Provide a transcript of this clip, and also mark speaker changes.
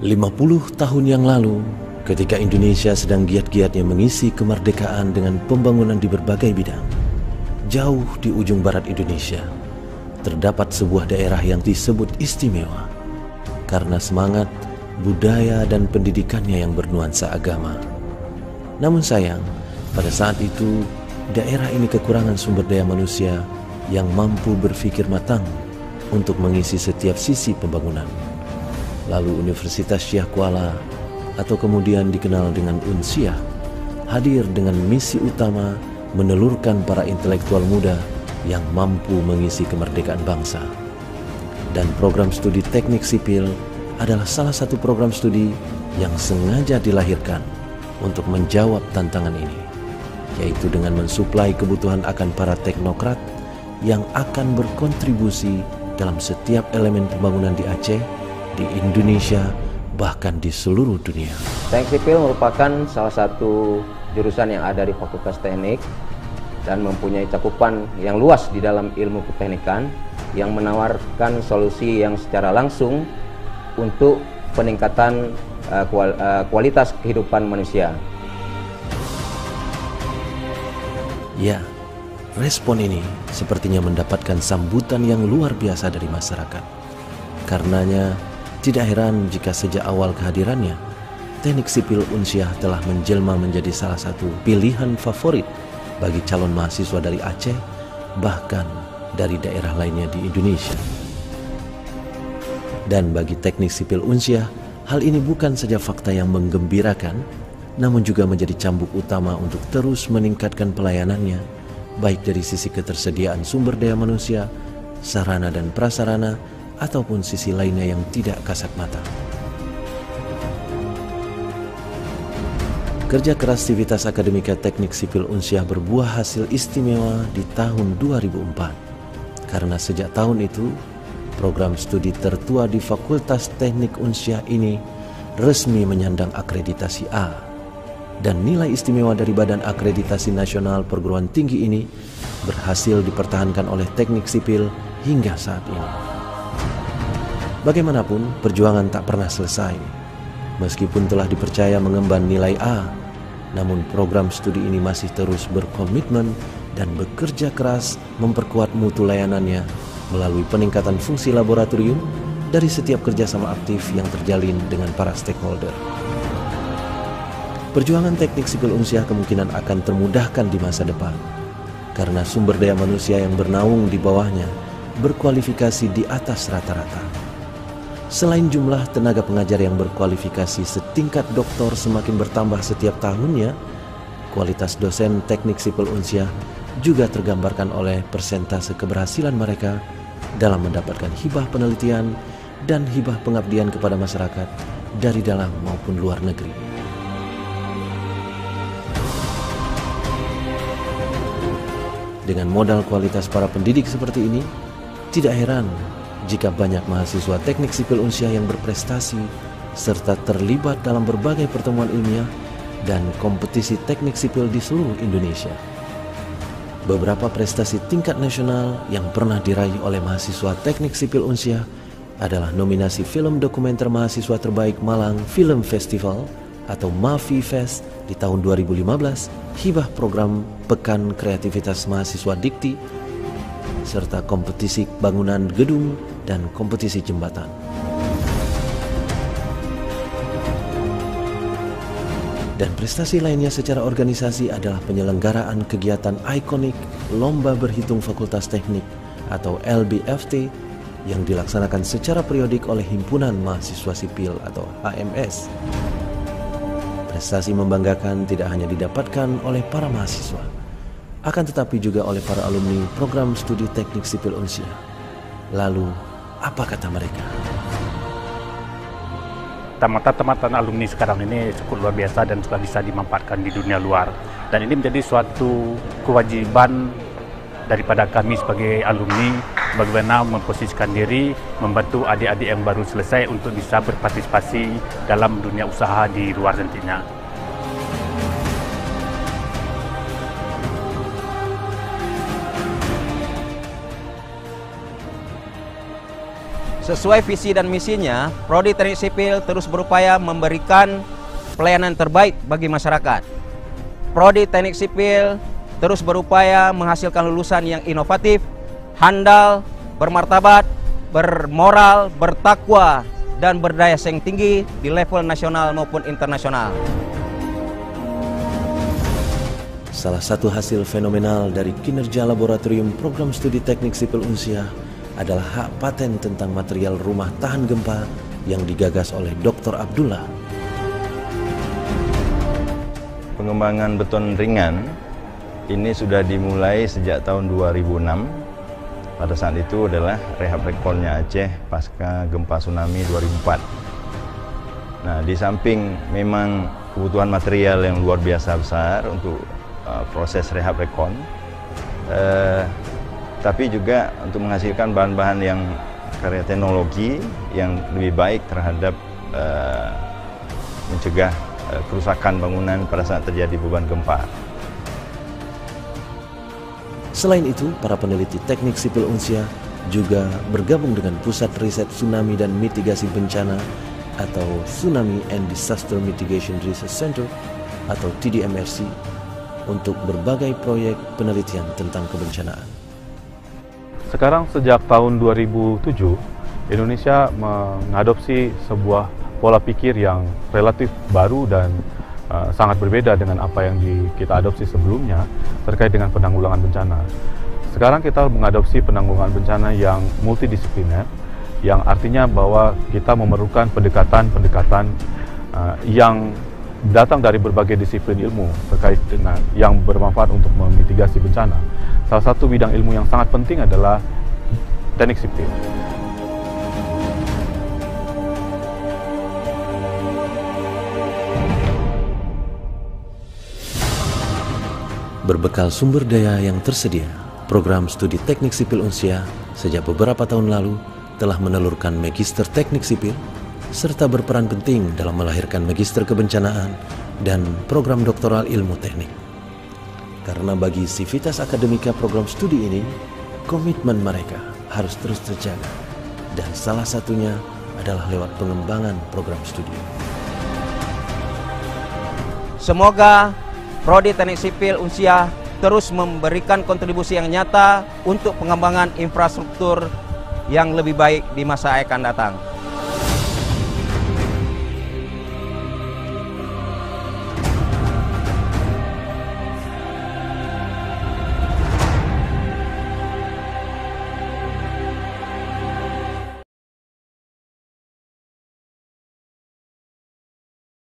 Speaker 1: 50 tahun yang lalu, ketika Indonesia sedang giat-giatnya mengisi kemerdekaan dengan pembangunan di berbagai bidang, jauh di ujung barat Indonesia, terdapat sebuah daerah yang disebut istimewa karena semangat, budaya, dan pendidikannya yang bernuansa agama. Namun sayang, pada saat itu, daerah ini kekurangan sumber daya manusia yang mampu berpikir matang untuk mengisi setiap sisi pembangunan. Lalu Universitas Syah Kuala atau kemudian dikenal dengan Unsyah hadir dengan misi utama menelurkan para intelektual muda yang mampu mengisi kemerdekaan bangsa. Dan program studi teknik sipil adalah salah satu program studi yang sengaja dilahirkan untuk menjawab tantangan ini, yaitu dengan mensuplai kebutuhan akan para teknokrat yang akan berkontribusi dalam setiap elemen pembangunan di Aceh, di Indonesia, bahkan di seluruh dunia.
Speaker 2: Teknik sipil merupakan salah satu jurusan yang ada di Fakultas Teknik dan mempunyai cakupan yang luas di dalam ilmu keteknikan yang menawarkan solusi yang secara langsung untuk peningkatan kualitas kehidupan manusia.
Speaker 1: Ya, respon ini sepertinya mendapatkan sambutan yang luar biasa dari masyarakat. Karenanya, tidak heran jika sejak awal kehadirannya, teknik sipil Unsyah telah menjelma menjadi salah satu pilihan favorit bagi calon mahasiswa dari Aceh, bahkan dari daerah lainnya di Indonesia. Dan bagi teknik sipil Unsyah, hal ini bukan saja fakta yang menggembirakan, namun juga menjadi cambuk utama untuk terus meningkatkan pelayanannya, baik dari sisi ketersediaan sumber daya manusia, sarana dan prasarana, ataupun sisi lainnya yang tidak kasat mata. Kerja keras Sivitas Akademika Teknik Sipil Unsyah berbuah hasil istimewa di tahun 2004. Karena sejak tahun itu, program studi tertua di Fakultas Teknik Unsyah ini resmi menyandang akreditasi A. Dan nilai istimewa dari Badan Akreditasi Nasional Perguruan Tinggi ini berhasil dipertahankan oleh teknik sipil hingga saat ini. Bagaimanapun, perjuangan tak pernah selesai. Meskipun telah dipercaya mengemban nilai A, namun program studi ini masih terus berkomitmen dan bekerja keras memperkuat mutu layanannya melalui peningkatan fungsi laboratorium dari setiap kerjasama aktif yang terjalin dengan para stakeholder. Perjuangan teknik sipil Unsyah kemungkinan akan termudahkan di masa depan, karena sumber daya manusia yang bernaung di bawahnya berkualifikasi di atas rata-rata. Selain jumlah tenaga pengajar yang berkualifikasi setingkat doktor semakin bertambah setiap tahunnya, kualitas dosen teknik sipil Unsyah juga tergambarkan oleh persentase keberhasilan mereka dalam mendapatkan hibah penelitian dan hibah pengabdian kepada masyarakat dari dalam maupun luar negeri. Dengan modal kualitas para pendidik seperti ini, tidak heran jika banyak mahasiswa teknik sipil Unsyah yang berprestasi serta terlibat dalam berbagai pertemuan ilmiah dan kompetisi teknik sipil di seluruh Indonesia. Beberapa prestasi tingkat nasional yang pernah diraih oleh mahasiswa teknik sipil Unsyah adalah nominasi film dokumenter mahasiswa terbaik Malang Film Festival atau MAFI Fest di tahun 2015, hibah program Pekan Kreativitas Mahasiswa Dikti, serta kompetisi bangunan gedung dan kompetisi jembatan. Dan prestasi lainnya secara organisasi adalah penyelenggaraan kegiatan ikonik Lomba Berhitung Fakultas Teknik atau LBFT yang dilaksanakan secara periodik oleh Himpunan Mahasiswa Sipil atau HMS. Prestasi membanggakan tidak hanya didapatkan oleh para mahasiswa, akan tetapi juga oleh para alumni program studi teknik sipil Unsyah. Lalu, apa kata mereka?
Speaker 3: Teman-teman alumni sekarang ini cukup luar biasa dan sudah bisa dimanfaatkan di dunia luar. Dan ini menjadi suatu kewajiban daripada kami sebagai alumni bagaimana memposisikan diri, membantu adik-adik yang baru selesai untuk bisa berpartisipasi dalam dunia usaha di luar nantinya.
Speaker 2: Sesuai visi dan misinya, Prodi Teknik Sipil terus berupaya memberikan pelayanan terbaik bagi masyarakat. Prodi Teknik Sipil terus berupaya menghasilkan lulusan yang inovatif, handal, bermartabat, bermoral, bertakwa, dan berdaya saing tinggi di level nasional maupun internasional.
Speaker 1: Salah satu hasil fenomenal dari kinerja laboratorium program studi teknik sipil Unsia adalah hak paten tentang material rumah tahan gempa yang digagas oleh Dr. Abdullah.
Speaker 4: Pengembangan beton ringan ini sudah dimulai sejak tahun 2006. Pada saat itu adalah rehab rekonnya Aceh pasca gempa tsunami 2004. Nah, di samping memang kebutuhan material yang luar biasa besar untuk proses rehab rekon, tapi juga untuk menghasilkan bahan-bahan yang karya teknologi yang lebih baik terhadap mencegah kerusakan bangunan pada saat terjadi beban gempa.
Speaker 1: Selain itu, para peneliti teknik sipil Unsia juga bergabung dengan Pusat Riset Tsunami dan Mitigasi Bencana atau Tsunami and Disaster Mitigation Research Center atau TDMRC untuk berbagai proyek penelitian tentang kebencanaan.
Speaker 3: Sekarang sejak tahun 2007, Indonesia mengadopsi sebuah pola pikir yang relatif baru dan sangat berbeda dengan apa yang kita adopsi sebelumnya terkait dengan penanggulangan bencana. Sekarang kita mengadopsi penanggulangan bencana yang multidisipliner, yang artinya bahwa kita memerlukan pendekatan-pendekatan yang datang dari berbagai disiplin ilmu terkait dengan yang bermanfaat untuk memitigasi bencana. Salah satu bidang ilmu yang sangat penting adalah teknik sipil.
Speaker 1: Berbekal sumber daya yang tersedia, program studi teknik sipil Unsia sejak beberapa tahun lalu telah menelurkan Magister Teknik Sipil serta berperan penting dalam melahirkan Magister Kebencanaan dan program doktoral ilmu teknik. Karena bagi sivitas akademika program studi ini, komitmen mereka harus terus terjaga, dan salah satunya adalah lewat pengembangan program studi.
Speaker 2: Semoga Prodi Teknik Sipil Unsia terus memberikan kontribusi yang nyata untuk pengembangan infrastruktur yang lebih baik di masa akan datang.